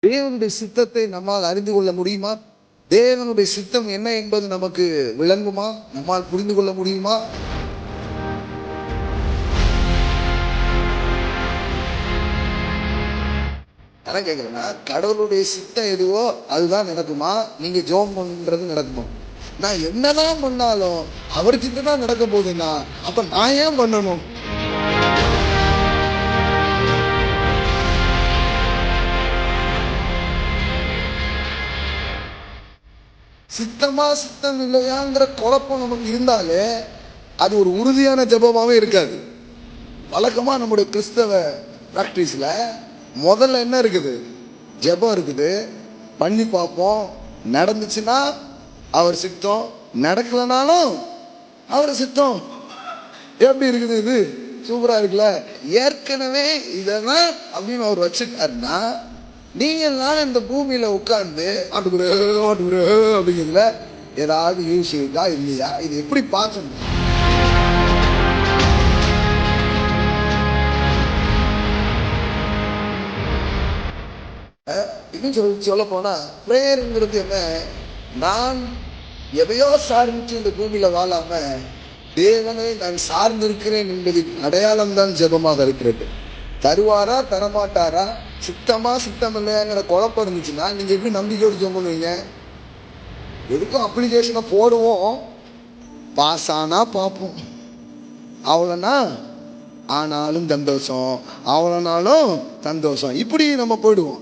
தேவனுடைய சித்தத்தை நம்மால் அறிந்து கொள்ள முடியுமா? தேவனுடைய சித்தம் என்ன என்பது நமக்கு விளங்குமா? நம்மால் புரிந்து கொள்ள முடியுமா? அதான் கேட்குறேன்னா, கடவுளுடைய சித்தம் எதுவோ அதுதான் நடக்குமா? நீங்க ஜெபம் பண்றது நடக்குமா? நான் என்னதான் பண்ணாலும் அவர் சித்தம் தான் நடக்க போகுதுன்னா அப்ப நான் ஏன் பண்ணணும்? சித்தமா சித்தம் இல்லையாங்கிற குழப்பம் நமக்கு இருந்தாலே அது ஒரு உறுதியான ஜெபமாவே இருக்காது. வழக்கமா நம்முடைய கிறிஸ்தவ பிராக்டிஸ்ல முதல்ல என்ன இருக்குது? ஜெபம் இருக்குது. பண்ணி பார்ப்போம். நடந்துச்சுன்னா அவர் சித்தம், நடக்கலனாலும் அவர் சித்தம். எப்படி இருக்குது? இது சூப்பரா இருக்குல்ல. ஏற்கனவே இதெல்லாம் அப்படின்னு அவர் வச்சுட்டாருன்னா நீங்க தான் இந்த பூமியில உட்கார்ந்து ஆட்டுக்குரு ஆட்டுக்குரு அப்படிங்கிறதுல ஏதாவது யூஸ் இருக்கா இல்லையா? இது எப்படி பார்க்கணும்? இன்னும் சொல்ல போனா பிரேயருங்கிறது என்ன? நான் எதையோ சார்ந்து இந்த பூமியில வாழாம தேவனை நான் சார்ந்திருக்கிறேன் என்பதின் அடையாளம் தான் ஜெபமாக இருக்கிறது. தருவாரா தரமாட்டாரா, சித்தமா சித்தம் இல்லையாங்கிற குழப்பம் இருந்துச்சுன்னா நீங்க எப்படி நம்பிக்கையோடு ஜெபம் பண்ணுவீங்க? எதுக்கும் அப்ளிகேஷனை போடுவோம், பாஸ் ஆனா பார்ப்போம், அவ்வளோனா ஆனாலும் சந்தோஷம், அவ்வளோனாலும் சந்தோஷம், இப்படி நம்ம போயிடுவோம்.